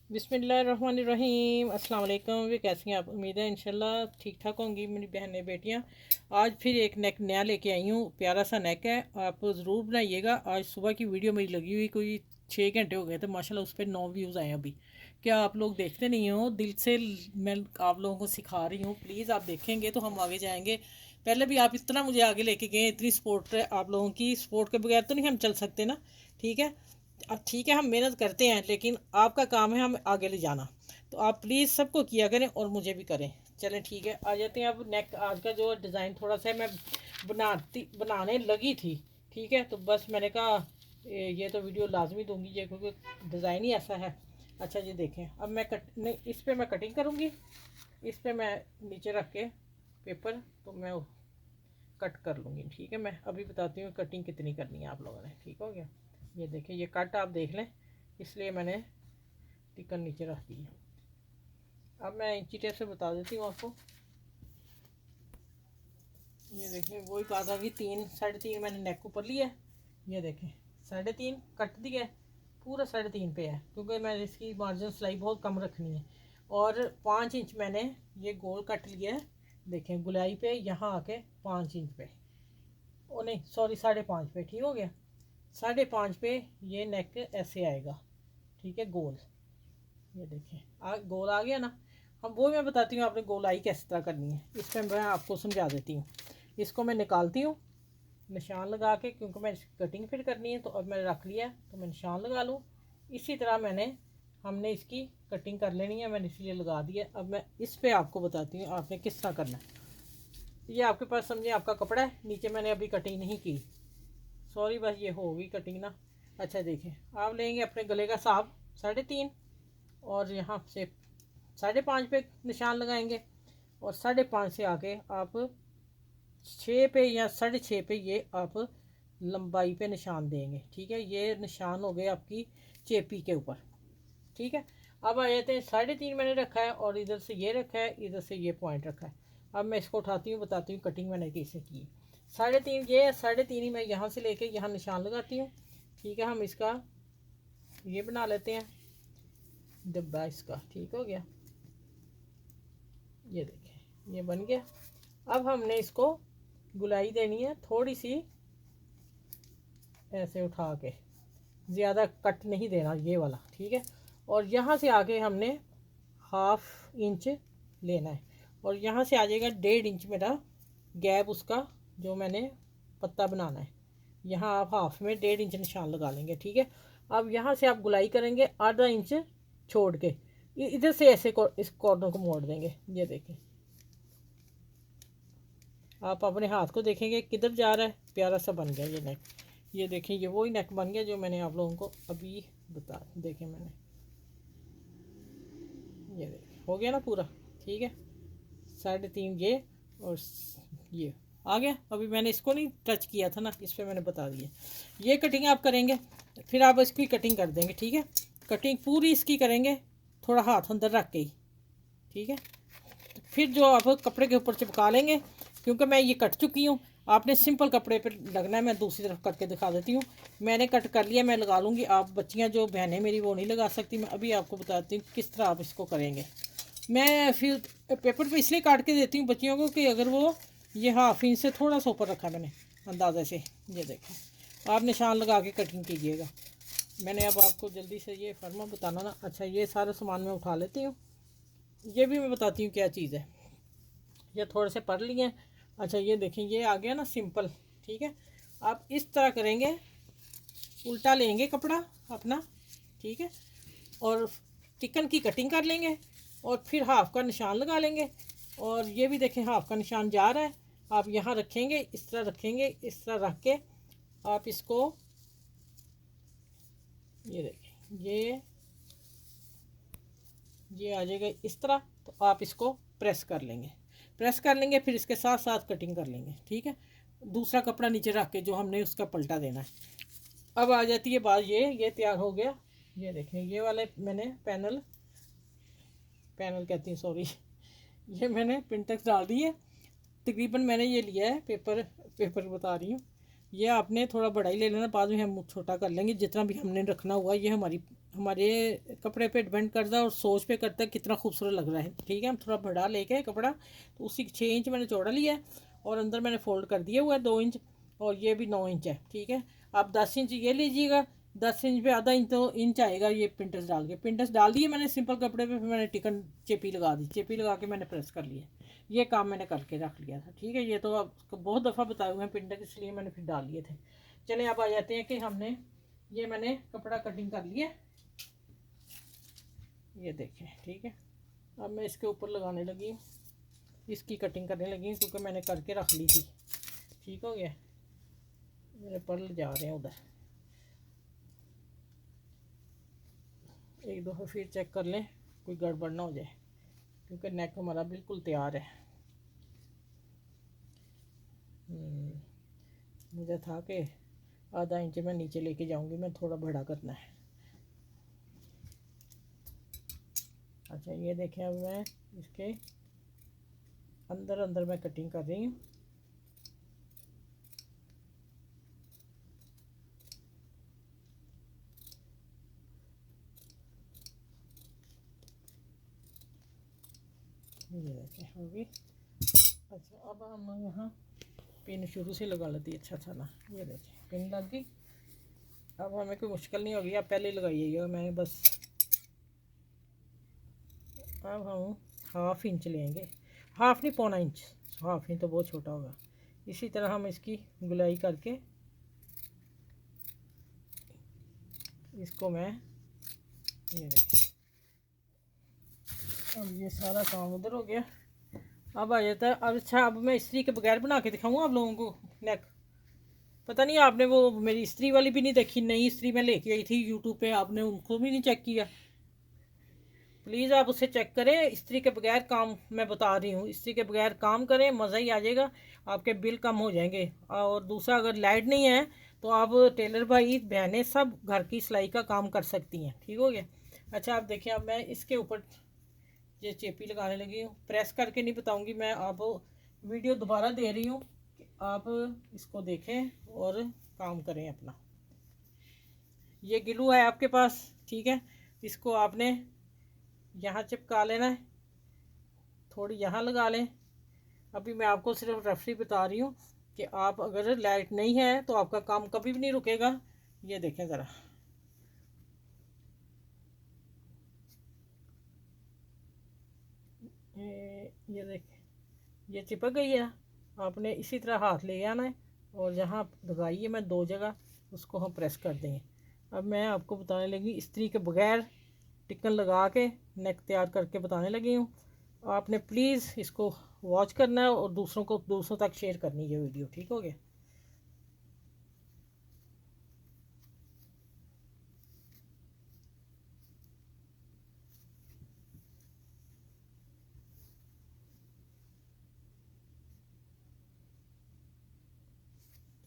बिस्मिल्लाहिर्रहमानिर्रहीम। अस्सलाम वालेकुम। वे कैसी हैं आप? उम्मीद है इंशाल्लाह ठीक ठाक होंगी मेरी बहनें बेटियां। आज फिर एक नेक नया लेके आई हूँ। प्यारा सा नेक है, आप ज़रूर बनाइएगा। आज सुबह की वीडियो मेरी लगी हुई कोई 6 घंटे हो गए थे माशाल्लाह, उस पर 9 व्यूज़ आए अभी। क्या आप लोग देखते नहीं हो? दिल से मैं आप लोगों को सिखा रही हूँ, प्लीज़ आप देखेंगे तो हम आगे जाएंगे। पहले भी आप इतना मुझे आगे लेके गए, इतनी सपोर्ट है आप लोगों की। सपोर्ट के बगैर तो नहीं हम चल सकते ना। ठीक है, अब ठीक है हम मेहनत करते हैं, लेकिन आपका काम है हम आगे ले जाना। तो आप प्लीज़ सबको किया करें और मुझे भी करें। चलें ठीक है, आ जाते हैं अब नेक। आज का जो डिज़ाइन थोड़ा सा मैं बनाने लगी थी। ठीक है, तो बस मैंने कहा ये तो वीडियो लाजमी दूंगी ये, क्योंकि डिज़ाइन ही ऐसा है। अच्छा जी देखें, अब मैं कट नहीं, इस पर मैं कटिंग करूँगी। इस पर मैं नीचे रख के पेपर तो मैं कट कर लूँगी। ठीक है, मैं अभी बताती हूँ कटिंग कितनी करनी है आप लोगों ने। ठीक हो गया, ये देखिए ये कट आप देख लें, इसलिए मैंने टिकन नीचे रख दी है। अब मैं इंची टेप से बता देती हूँ आपको। ये देखें वही बात आ गई, 3 साढ़े 3 मैंने नेक ऊपर लिया है। ये देखें 3.5 कट दिया है, पूरा 3.5 पे है, क्योंकि मैंने इसकी मार्जिन सिलाई बहुत कम रखनी है। और 5 इंच मैंने ये गोल कट लिया है। देखें गुलाई पे यहाँ आके 5 इंच पे, ओ नहीं सॉरी 5.5 पे। ठीक हो गया, 5.5 पे ये नेक ऐसे आएगा। ठीक है गोल, ये देखें गोल आ गया ना। हम वो मैं बताती हूँ आपने गोलाई किस तरह करनी है, इस पर मैं आपको समझा देती हूँ। इसको मैं निकालती हूँ निशान लगा के, क्योंकि मैं कटिंग फिर करनी है। तो अब मैंने रख लिया तो मैं निशान लगा लूँ। इसी तरह हमने इसकी कटिंग कर लेनी है, मैंने इसलिए लगा दिया। अब मैं इस पर आपको बताती हूँ आपने किस तरह करना है। ये आपके पास समझे आपका कपड़ा है, नीचे मैंने अभी कटिंग नहीं की, सॉरी, बस ये होगी कटिंग ना। अच्छा देखें, आप लेंगे अपने गले का साफ 3.5 और यहाँ से 5.5 पे निशान लगाएंगे। और 5.5 से आके आप 6 पे या 6.5 पे ये आप लंबाई पे निशान देंगे। ठीक है, ये निशान हो गए आपकी चेपी के ऊपर। ठीक है, अब आ जाते हैं 3.5 मैंने रखा है और इधर से ये रखा है, इधर से ये पॉइंट रखा है। अब मैं इसको उठाती हूँ, बताती हूँ कटिंग मैंने कैसे की। 3.5 ये 3.5 ही मैं यहाँ से लेके यहाँ निशान लगाती हूँ। ठीक है, हम इसका ये बना लेते हैं डिब्बा इसका। ठीक हो गया, ये देखें ये बन गया। अब हमने इसको गुलाई देनी है थोड़ी सी, ऐसे उठा के, ज़्यादा कट नहीं देना ये वाला। ठीक है, और यहाँ से आगे हमने 1/2 इंच लेना है, और यहाँ से आ जाएगा 1.5 इंच मेरा गैप उसका, जो मैंने पत्ता बनाना है। यहाँ आप हाफ में 1.5 इंच निशान लगा लेंगे। ठीक है, अब यहाँ से आप गुलाई करेंगे आधा इंच छोड़ के, इधर से ऐसे इस कॉर्नर को मोड़ देंगे। ये देखें, आप अपने हाथ को देखेंगे किधर जा रहा है, प्यारा सा बन गया ये नेक। ये देखें ये वही नेक बन गया जो मैंने आप लोगों को अभी बता देखें मैंने, ये देखें हो गया ना पूरा। ठीक है, 3.5 ये और ये आ गया। अभी मैंने इसको नहीं टच किया था ना, इस पर मैंने बता दिया। ये कटिंग आप करेंगे, फिर आप इसकी कटिंग कर देंगे। ठीक है, कटिंग पूरी इसकी करेंगे थोड़ा हाथ अंदर रख के ही। ठीक है, फिर जो आप कपड़े के ऊपर चिपका लेंगे, क्योंकि मैं ये कट चुकी हूँ। आपने सिंपल कपड़े पर लगना है, मैं दूसरी तरफ करके दिखा देती हूँ। मैंने कट कर लिया, मैं लगा लूँगी। आप बच्चियाँ जो बहनें मेरी वो नहीं लगा सकती, मैं अभी आपको बताती हूँ किस तरह आप इसको करेंगे। मैं फिर पेपर पे इसलिए काट के देती हूँ बच्चियों को कि अगर वो ये 1/2 इंच से थोड़ा सा ऊपर रखा मैंने अंदाजे से। ये देखें आप निशान लगा के कटिंग कीजिएगा। मैंने अब आपको जल्दी से ये फर्मा बताना ना। अच्छा ये सारा सामान मैं उठा लेती हूँ, ये भी मैं बताती हूँ क्या चीज़ है। ये थोड़े से पढ़ लिए। अच्छा ये देखें ये आ गया ना सिंपल। ठीक है, आप इस तरह करेंगे, उल्टा लेंगे कपड़ा अपना। ठीक है, और चिकन की कटिंग कर लेंगे और फिर हाफ का निशान लगा लेंगे। और ये भी देखें हाफ का निशान जा रहा है, आप यहाँ रखेंगे, इस तरह रखेंगे, इस तरह रख के आप इसको ये देखें ये आ जाएगा इस तरह। तो आप इसको प्रेस कर लेंगे, फिर इसके साथ साथ कटिंग कर लेंगे। ठीक है, दूसरा कपड़ा नीचे रख के जो हमने उसका पलटा देना है। अब आ जाती है बात, ये तैयार हो गया। ये देखें ये वाले मैंने पैनल कहती हूँ सॉरी, ये मैंने पिंटेक्स डाल दी है। तकरीबन मैंने ये लिया है पेपर बता रही हूँ। ये आपने थोड़ा बड़ा ही ले लेना, बाद में हम छोटा कर लेंगे जितना भी हमने रखना हुआ। ये हमारे कपड़े पे डिपेंड करता है और सोच पे करता है कितना खूबसूरत लग रहा है। ठीक है, हम थोड़ा बड़ा लेके कपड़ा, तो उसी 6 इंच मैंने चौड़ा लिया है और अंदर मैंने फोल्ड कर दिया हुआ है 2 इंच, और ये भी 9 इंच है। ठीक है, आप 10 इंच ये लीजिएगा, 10 इंच पे आधा इंच तो इंच आएगा ये पिंटस डाल के। पिंटस डाल दिए मैंने सिंपल कपड़े पे, फिर मैंने टिकन चेपी लगा दी, चेपी लगा के मैंने प्रेस कर लिया। ये काम मैंने करके रख लिया था। ठीक है, ये तो आपको बहुत दफ़ा बताए हुए हैं पिंटस, इसलिए मैंने फिर डाल लिए थे। चलिए अब आ जाते हैं कि हमने ये मैंने कपड़ा कटिंग कर लिया, ये देखें। ठीक है, अब मैं इसके ऊपर लगाने लगी हूँ, इसकी कटिंग करने लगी हूँ क्योंकि मैंने करके रख ली थी। ठीक हो गया, मेरे पर्ल जा रहे हैं उधर, एक दफ़ा फिर चेक कर लें कोई गड़बड़ ना हो जाए, क्योंकि नेक हमारा बिल्कुल तैयार है। मुझे था कि आधा इंच मैं नीचे लेके जाऊंगी, मैं थोड़ा बड़ा करना है। अच्छा ये देखें, अब मैं इसके अंदर अंदर मैं कटिंग कर रही हूँ। ये देखें होगी। अच्छा अब हम यहाँ पिन शुरू से लगा लेती है। अच्छा ना, ये देखें पिन लग गई। अब हमें कोई मुश्किल नहीं होगी, आप पहले लगाइएगा, मैं बस। अब हम 1/2 इंच लेंगे, हाफ नहीं, 1/4 इंच। हाफ ही तो बहुत छोटा होगा। इसी तरह हम इसकी गुलाई करके इसको मैं, ये देखिए, अब ये सारा काम उधर हो गया। अब आ जाता है, अब अच्छा अब मैं इस्त्री के बगैर बना के दिखाऊँ आप लोगों को नेक। पता नहीं आपने वो मेरी इस्त्री वाली भी नहीं देखी, नई इस्त्री मैं लेके आई थी यूट्यूब पे, आपने उनको भी नहीं चेक किया। प्लीज़ आप उसे चेक करें, इस्त्री के बगैर काम मैं बता रही हूँ, इस्त्री के बगैर काम करें, मज़ा ही आ जाएगा, आपके बिल कम हो जाएंगे। और दूसरा, अगर लाइट नहीं है तो आप टेलर भाई बहनें सब घर की सिलाई का काम कर सकती हैं। ठीक हो गया। अच्छा आप देखिए, अब मैं इसके ऊपर ये चेपी लगाने लगी हूँ। प्रेस करके नहीं बताऊँगी मैं, आप वीडियो दोबारा दे रही हूँ कि आप इसको देखें और काम करें अपना। ये ग्लू है आपके पास, ठीक है, इसको आपने यहाँ चिपका लेना है, थोड़ी यहाँ लगा लें। अभी मैं आपको सिर्फ रेफरी बता रही हूँ कि आप अगर लाइट नहीं है तो आपका काम कभी भी नहीं रुकेगा। ये देखें ज़रा, ये देखें, ये चिपक गई है। आपने इसी तरह हाथ ले आना है और जहाँ लगाइए मैं 2 जगह, उसको हम प्रेस कर देंगे। अब मैं आपको बताने लगी इस्त्री के बगैर टिक्कन लगा के नेक तैयार करके बताने लगी हूँ। आपने प्लीज़ इसको वॉच करना है और दूसरों तक शेयर करनी है वीडियो। ठीक हो गया।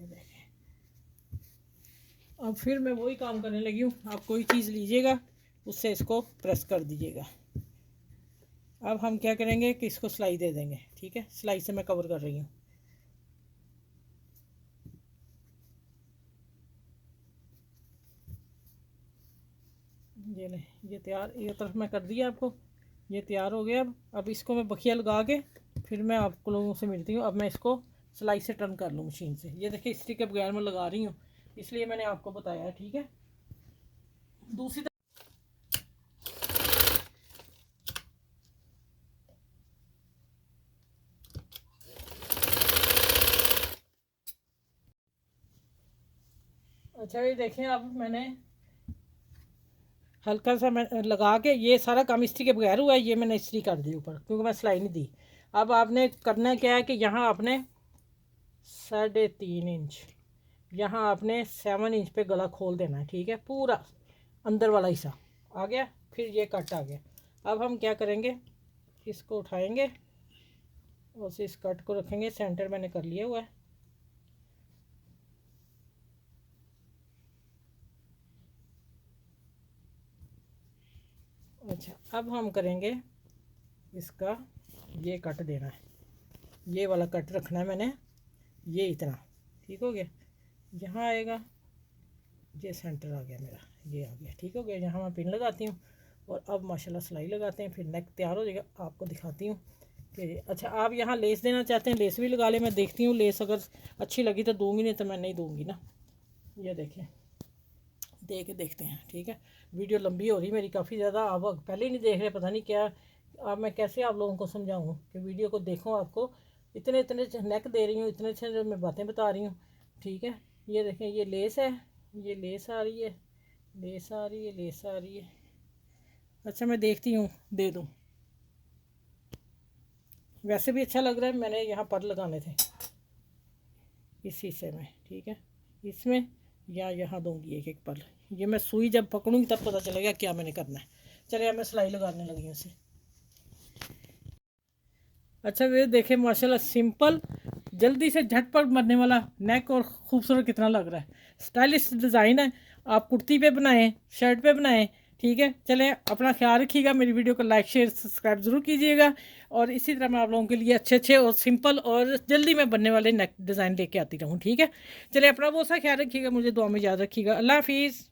ये देखें, अब फिर मैं वही काम करने लगी हूँ। आप कोई चीज़ लीजिएगा, उससे इसको प्रेस कर दीजिएगा। अब हम क्या करेंगे कि इसको सिलाई दे देंगे। ठीक है, सिलाई से मैं कवर कर रही हूँ। ये ले, ये तैयार, ये तरफ मैं कर दिया आपको, ये तैयार हो गया। अब इसको मैं बखिया लगा के फिर मैं आप लोगों से मिलती हूँ। अब मैं इसको सिलाई से टर्न कर लूँ मशीन से। ये देखिए इस्त्री के बगैर मैं लगा रही हूँ, इसलिए मैंने आपको बताया है। ठीक है, दूसरी अच्छा ये देखें, अब मैंने हल्का सा मैं लगा के, ये सारा काम इस्त्री के बगैर हुआ है, ये मैंने इस्त्री कर दी ऊपर क्योंकि मैं सिलाई नहीं दी। अब आपने करना क्या है कि यहाँ आपने 3.5 इंच, यहाँ आपने 7 इंच पे गला खोल देना है। ठीक है, पूरा अंदर वाला हिस्सा आ गया, फिर ये कट आ गया। अब हम क्या करेंगे, इसको उठाएंगे और इस कट को रखेंगे सेंटर, मैंने कर लिया हुआ है। अच्छा अब हम करेंगे इसका, ये कट देना है, ये वाला कट रखना है मैंने, ये इतना। ठीक हो गया, यहाँ आएगा, ये सेंटर आ गया मेरा, ये आ गया, ठीक हो गया। यहाँ मैं पिन लगाती हूँ और अब माशाल्लाह सिलाई लगाते हैं, फिर नेक तैयार हो जाएगा। आपको दिखाती हूँ कि अच्छा आप यहाँ लेस देना चाहते हैं लेस भी लगा ले। मैं देखती हूँ लेस अगर अच्छी लगी तो दूँगी, नहीं तो मैं नहीं दूँगी ना। ये देखें, दे के देखते हैं, ठीक है। वीडियो लंबी हो रही मेरी काफ़ी ज़्यादा, आप पहले ही नहीं देख रहे, पता नहीं क्या। अब मैं कैसे आप लोगों को समझाऊँ कि वीडियो को देखो। आपको इतने इतने नेक दे रही हूँ, इतने अच्छे मैं बातें बता रही हूँ, ठीक है। ये देखें, ये लेस है, ये लेस आ रही है, लेस आ रही है, लेस आ रही है। अच्छा मैं देखती हूँ, दे दूँ। वैसे भी अच्छा लग रहा है। मैंने यहाँ पर लगाने थे इस हिस्से में, ठीक है, इसमें या यहाँ दूंगी एक एक पल। ये मैं सुई जब पकड़ूंगी तब पता चलेगा क्या मैंने करना है। चलिए मैं सिलाई लगाने लगी हूँ इसे। अच्छा वे देखे माशाल्लाह, सिंपल जल्दी से झटपट बनने वाला नेक, और खूबसूरत कितना लग रहा है। स्टाइलिश डिज़ाइन है। आप कुर्ती पे बनाएं, शर्ट पे बनाएं, ठीक है। चलें, अपना ख्याल रखिएगा। मेरी वीडियो को लाइक शेयर सब्सक्राइब ज़रूर कीजिएगा। और इसी तरह मैं आप लोगों के लिए अच्छे अच्छे और सिंपल और जल्दी में बनने वाले नेक डिज़ाइन लेके आती रहूँ, ठीक है। चलिए, अपना बहुत सा ख्याल रखिएगा, मुझे दुआ में याद रखिएगा। अल्लाह हाफिज़।